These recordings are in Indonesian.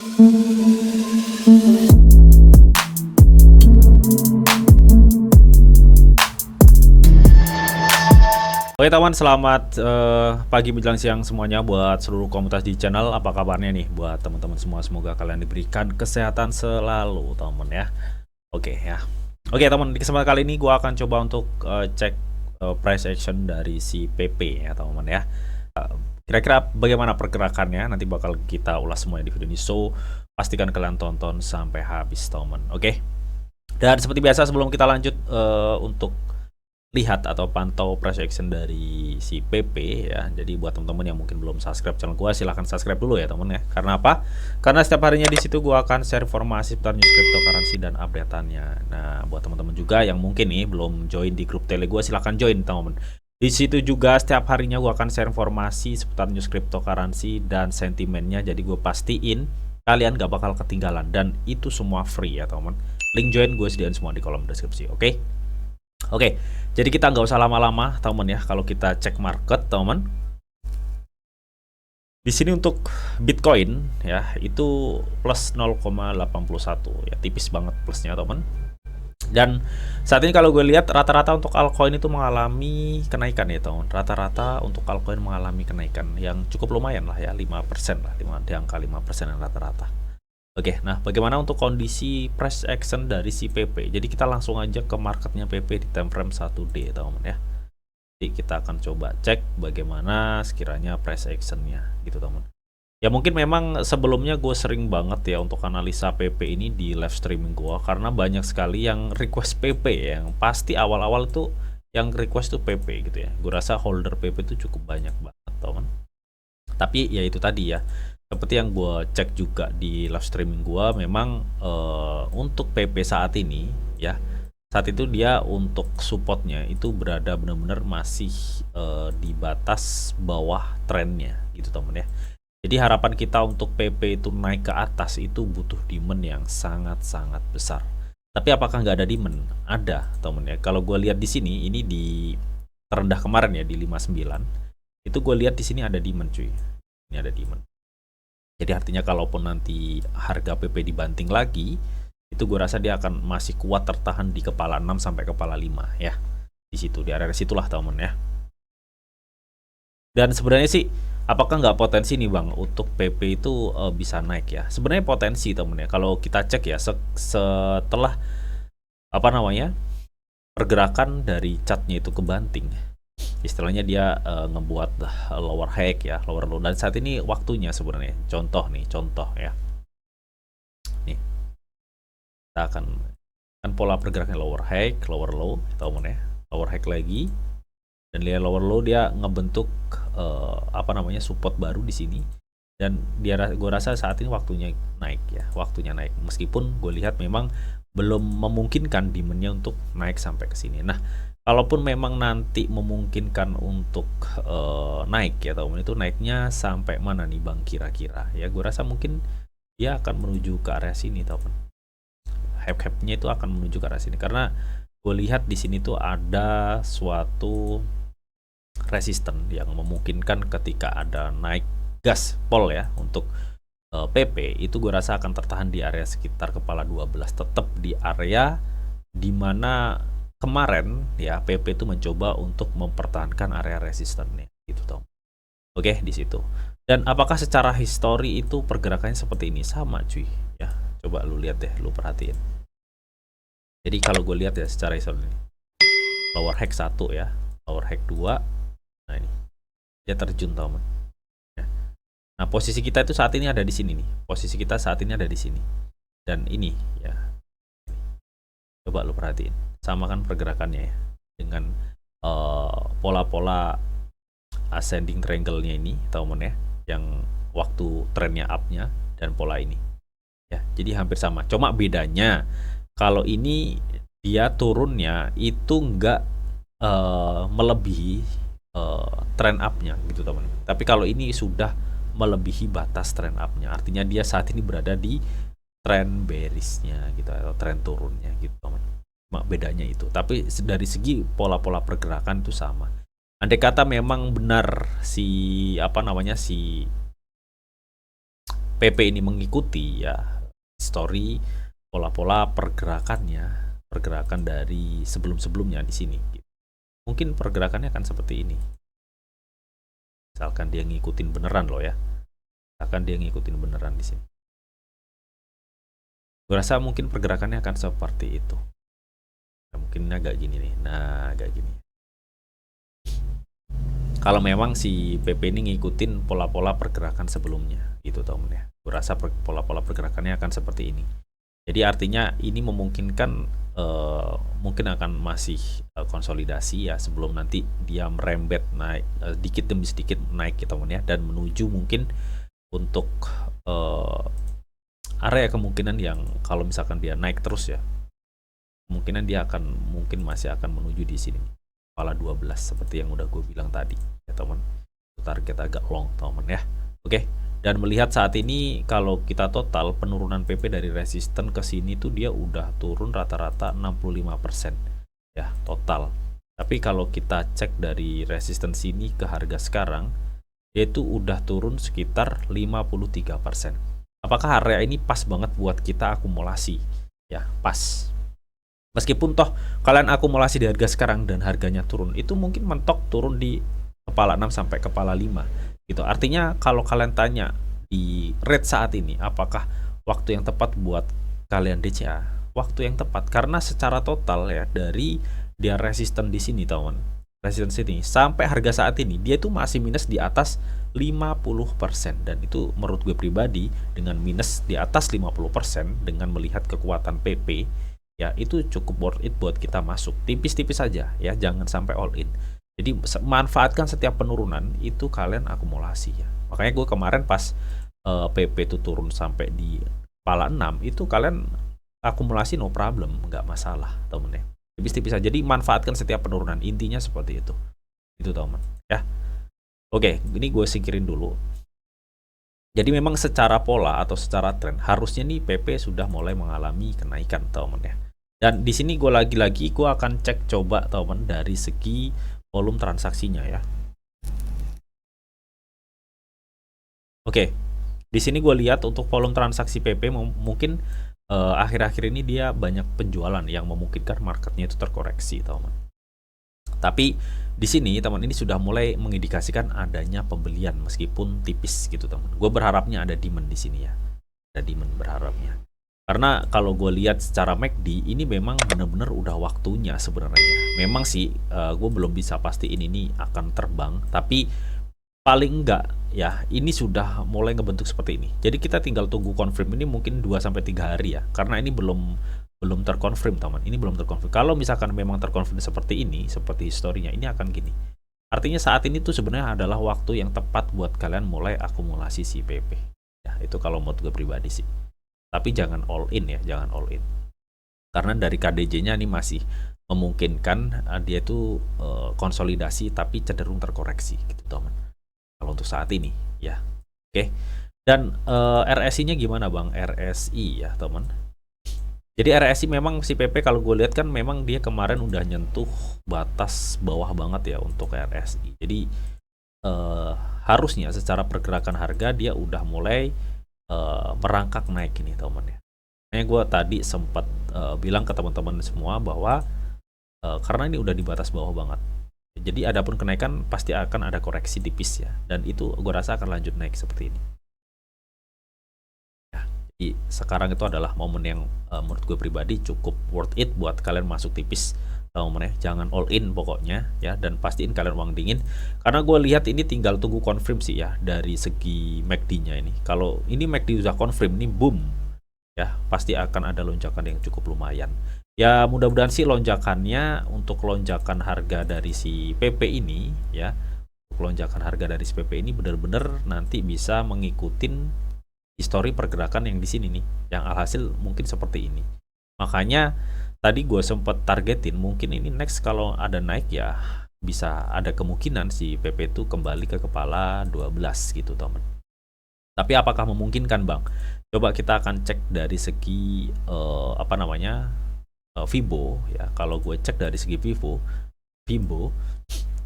Oke teman, selamat pagi menjelang siang semuanya buat seluruh komunitas di channel. Apa kabarnya nih buat teman-teman semua? Semoga kalian diberikan kesehatan selalu, teman ya. Oke ya. Oke teman, di kesempatan kali ini gua akan coba untuk cek price action dari si PP ya teman ya. Kira-kira bagaimana pergerakannya? Nanti bakal kita ulas semuanya di video ini. So pastikan kalian tonton sampai habis teman. Oke. Dan seperti biasa sebelum kita lanjut untuk lihat atau pantau price action dari si PP ya. Jadi buat teman-teman yang mungkin belum subscribe channel gua, silahkan subscribe dulu ya teman ya. Karena apa? Karena setiap harinya di situ gua akan share informasi seputar news cryptocurrency dan updateannya. Nah, buat teman-teman juga yang mungkin nih belum join di grup Tele gua, silahkan join teman-teman. Di situ juga setiap harinya gua akan share informasi seputar news cryptocurrency dan sentimennya. Jadi gue pastiin kalian gak bakal ketinggalan dan itu semua free ya teman-teman. Link join gue sediain semua di kolom deskripsi, oke? Oke, jadi kita nggak usah lama-lama, teman ya. Kalau kita cek market, teman, di sini untuk Bitcoin ya itu plus 0,81 ya, tipis banget plusnya, teman. Dan saat ini kalau gue lihat rata-rata untuk altcoin itu mengalami kenaikan ya, teman. Rata-rata untuk altcoin mengalami kenaikan yang cukup lumayan lah ya, 5% lah, di angka 5% rata-rata. Oke, nah bagaimana untuk kondisi price action dari si PP? Jadi kita langsung aja ke marketnya PP di time frame 1D teman-teman ya. Jadi kita akan coba cek bagaimana sekiranya price actionnya gitu teman. Ya mungkin memang sebelumnya gue sering banget ya untuk analisa PP ini di live streaming gue, karena banyak sekali yang request PP ya, yang pasti awal-awal tuh yang request tuh PP gitu ya. Gue rasa holder PP itu cukup banyak banget teman. Tapi ya itu tadi ya, seperti yang gue cek juga di live streaming gue, memang untuk PP saat ini ya, saat itu dia untuk supportnya itu berada benar-benar masih di batas bawah trennya gitu temen ya. Jadi harapan kita untuk PP itu naik ke atas itu butuh demand yang sangat-sangat besar. Tapi apakah nggak ada demand? Ada temen ya. Kalau gue lihat di sini, ini di terendah kemarin ya di 59, itu gue lihat di sini ada demand cuy. Ini ada demand. Jadi artinya kalaupun nanti harga PP dibanting lagi, itu gue rasa dia akan masih kuat tertahan di kepala 6 sampai kepala 5 ya. Di situ, di area situlah teman ya. Dan sebenarnya sih apakah nggak potensi nih Bang untuk PP itu bisa naik ya? Sebenarnya potensi temen ya. Kalau kita cek ya setelah apa namanya? Pergerakan dari chartnya itu kebanting. Istilahnya dia ngebuat lower high ya, lower low, dan saat ini waktunya sebenarnya contoh ya, nih kita akan pola pergerakan lower high, lower low, tahu ya, lower high lagi, dan lihat lower low dia ngebentuk apa namanya support baru di sini, dan gue rasa saat ini waktunya naik ya, waktunya naik, meskipun gue lihat memang belum memungkinkan demandnya untuk naik sampai ke sini. Nah, kalaupun memang nanti memungkinkan untuk naik ya teman, itu naiknya sampai mana nih Bang kira-kira ya? Gue rasa mungkin dia akan menuju ke area sini teman. Hype-nya itu akan menuju ke arah sini, karena gue lihat di sini tuh ada suatu resisten yang memungkinkan ketika ada naik gas pol ya untuk PP itu gue rasa akan tertahan di area sekitar kepala 12, tetap di area dimana kemarin ya PP itu mencoba untuk mempertahankan area resistennya gitu Tom. Oke, di situ. Dan apakah secara histori itu pergerakannya seperti ini? Sama cuy ya. Coba lu lihat deh, lu perhatiin. Jadi kalau gue lihat ya secara histori ini, lower high 1 ya, lower high 2. Nah ini dia terjun teman. Nah, posisi kita itu saat ini ada di sini nih. Posisi kita saat ini ada di sini. Dan ini ya. Coba lu perhatiin. Sama kan pergerakannya ya. Dengan pola-pola ascending triangle-nya ini, teman ya. Yang waktu trennya up-nya dan pola ini. Ya, jadi hampir sama. Cuma bedanya kalau ini dia turunnya itu enggak melebihi trend up-nya gitu, teman. Tapi kalau ini sudah melebihi batas trend up-nya, artinya dia saat ini berada di trend bearish-nya gitu, atau trend turunnya gitu teman. Cuma bedanya itu, tapi dari segi pola-pola pergerakan itu sama. Andai kata memang benar si apa namanya si PP ini mengikuti ya story pola-pola pergerakan dari sebelum-sebelumnya di sini. Mungkin pergerakannya akan seperti ini. Misalkan dia ngikutin beneran loh ya. Misalkan dia ngikutin beneran di sini. Gue rasa mungkin pergerakannya akan seperti itu. Nah, mungkin agak gini nih. Nah, agak gini. Kalau memang si PP ini ngikutin pola-pola pergerakan sebelumnya, gitu temen ya. Gue rasa pola-pola pergerakannya akan seperti ini. Jadi artinya ini memungkinkan mungkin akan masih konsolidasi ya sebelum nanti dia merembet naik dikit demi sedikit naik ya teman ya, dan menuju mungkin untuk area kemungkinan yang kalau misalkan dia naik terus ya, kemungkinan dia akan mungkin masih akan menuju di sini kepala 12 seperti yang udah gue bilang tadi ya teman. Target agak long teman ya. Oke. Dan melihat saat ini kalau kita total penurunan PP dari resisten ke sini tuh dia udah turun rata-rata 65% ya total. Tapi kalau kita cek dari resisten sini ke harga sekarang, dia itu udah turun sekitar 53%. Apakah area ini pas banget buat kita akumulasi? Ya, pas. Meskipun toh kalian akumulasi di harga sekarang dan harganya turun, itu mungkin mentok turun di kepala 6 sampai kepala 5 gitu. Artinya kalau kalian tanya di rate saat ini apakah waktu yang tepat buat kalian DCA? Waktu yang tepat karena secara total ya dari dia resisten di sini teman. Resisten sini sampai harga saat ini dia itu masih minus di atas 50%, dan itu menurut gue pribadi dengan minus di atas 50% dengan melihat kekuatan PP ya itu cukup worth it buat kita masuk tipis-tipis saja ya, jangan sampai all in. Jadi manfaatkan setiap penurunan itu kalian akumulasi ya. Makanya gue kemarin pas PP itu turun sampai di kepala 6 itu kalian akumulasi no problem, nggak masalah temen ya. Tipis-tipis saja. Jadi manfaatkan setiap penurunan, intinya seperti itu. Itu teman ya. Oke, ini gue singkirin dulu. Jadi memang secara pola atau secara tren harusnya nih PP sudah mulai mengalami kenaikan teman ya. Dan di sini gue lagi-lagi gue akan cek coba teman dari segi volume transaksinya ya. Oke, di sini gue lihat untuk volume transaksi PP mungkin akhir-akhir ini dia banyak penjualan yang memungkinkan marketnya itu terkoreksi teman. Tapi di sini teman ini sudah mulai mengindikasikan adanya pembelian meskipun tipis gitu teman. Gue berharapnya ada demand di sini ya. Ada demand berharapnya. Karena kalau gue lihat secara MACD ini memang benar-benar udah waktunya sebenarnya. Memang sih gue belum bisa pastiin ini akan terbang, tapi paling enggak ya ini sudah mulai ngebentuk seperti ini. Jadi kita tinggal tunggu confirm ini mungkin 2-3 hari ya. Karena ini belum terkonfirm teman. Ini belum terkonfirm. Kalau misalkan memang terkonfirm seperti ini, seperti historinya, ini akan gini. Artinya saat ini tuh sebenarnya adalah waktu yang tepat buat kalian mulai akumulasi si PP. Ya, itu kalau menurut gue pribadi sih. Tapi jangan all in ya, jangan all in. Karena dari KDJ-nya ini masih memungkinkan dia itu konsolidasi tapi cenderung terkoreksi gitu teman. Kalau untuk saat ini ya. Oke. Dan RSI-nya gimana Bang? RSI ya teman. Jadi RSI memang si PP kalau gue lihat kan memang dia kemarin udah nyentuh batas bawah banget ya untuk RSI. Jadi harusnya secara pergerakan harga dia udah mulai merangkak naik ini teman ya. Makanya gue tadi sempat bilang ke teman-teman semua bahwa karena ini udah di batas bawah banget. Jadi adapun kenaikan pasti akan ada koreksi tipis ya. Dan itu gue rasa akan lanjut naik seperti ini. Ya, jadi sekarang itu adalah momen yang menurut gue pribadi cukup worth it buat kalian masuk tipis. Jangan all in pokoknya ya, dan pastiin kalian uang dingin karena gue lihat ini tinggal tunggu confirm sih ya dari segi MACD-nya ini. Kalau ini MACD udah confirm ini boom ya, pasti akan ada lonjakan yang cukup lumayan ya. Mudah-mudahan sih lonjakannya untuk lonjakan harga dari si PP ini ya, untuk lonjakan harga dari si PP ini benar-benar nanti bisa ngikutin histori pergerakan yang di sini nih, yang alhasil mungkin seperti ini. Makanya tadi gue sempet targetin mungkin ini next kalau ada naik ya bisa ada kemungkinan si PP itu kembali ke kepala 12 gitu teman. Tapi apakah memungkinkan Bang? Coba kita akan cek dari segi Fibo ya. Kalau gue cek dari segi Fibo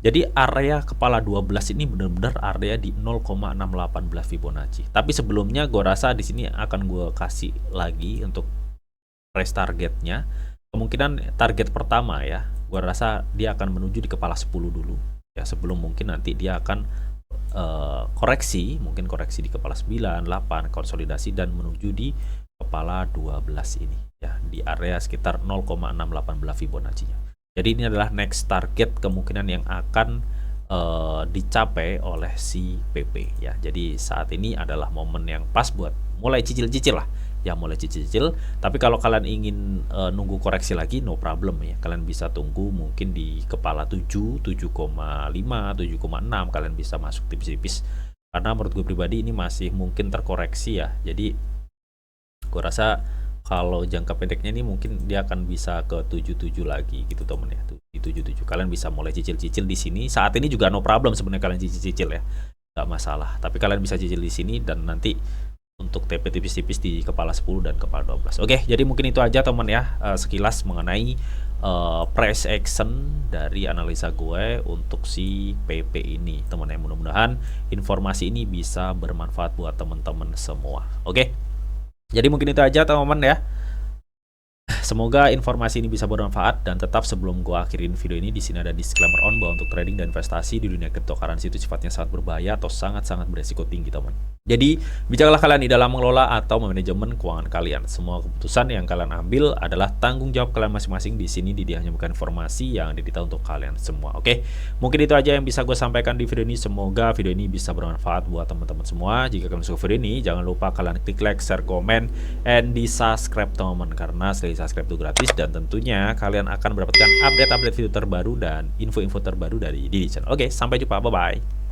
Jadi area kepala 12 ini benar-benar area di 0,618 Fibonacci. Tapi sebelumnya gue rasa di sini akan gue kasih lagi untuk price targetnya. Kemungkinan target pertama ya, gue rasa dia akan menuju di kepala 10 dulu. Ya sebelum mungkin nanti dia akan koreksi, mungkin koreksi di kepala 9, 8, konsolidasi dan menuju di kepala 12 ini ya, di area sekitar 0,618 Fibonacci-nya. Jadi ini adalah next target kemungkinan yang akan dicapai oleh si PP ya. Jadi saat ini adalah momen yang pas buat mulai cicil-cicil lah. Ya mulai cicil-cicil. Tapi kalau kalian ingin nunggu koreksi lagi, no problem ya. Kalian bisa tunggu mungkin di kepala 7, 7,5, 7,6 kalian bisa masuk tipis-tipis. Karena menurut gue pribadi ini masih mungkin terkoreksi ya. Jadi gue rasa kalau jangka pendeknya ini mungkin dia akan bisa ke 77 lagi gitu temen ya. Di 77 kalian bisa mulai cicil-cicil di sini. Saat ini juga no problem sebenarnya kalian cicil-cicil ya. Nggak masalah. Tapi kalian bisa cicil di sini dan nanti untuk TP tipis-tipis di kepala 10 dan kepala 12. Oke, jadi mungkin itu aja teman ya, sekilas mengenai price action dari analisa gue untuk si PP ini teman ya. Mudah-mudahan informasi ini bisa bermanfaat buat teman-teman semua. Oke, jadi mungkin itu aja teman-teman ya. Semoga informasi ini bisa bermanfaat dan tetap sebelum gua akhirin video ini di sini ada disclaimer on bahwa untuk trading dan investasi di dunia cryptocurrency itu sifatnya sangat berbahaya atau sangat-sangat beresiko tinggi teman. Jadi bijaklah kalian di dalam mengelola atau memanajemen keuangan kalian. Semua keputusan yang kalian ambil adalah tanggung jawab kalian masing-masing. Di sini dia hanya bukan informasi yang didita untuk kalian semua. Oke, mungkin itu aja yang bisa gue sampaikan di video ini. Semoga video ini bisa bermanfaat buat teman-teman semua. Jika kalian suka video ini, jangan lupa kalian klik like, share, komen, and di subscribe teman-teman karena sekali subscribe itu gratis dan tentunya kalian akan mendapatkan update-update video terbaru dan info-info terbaru dari Didi Channel. Oke, sampai jumpa, bye-bye.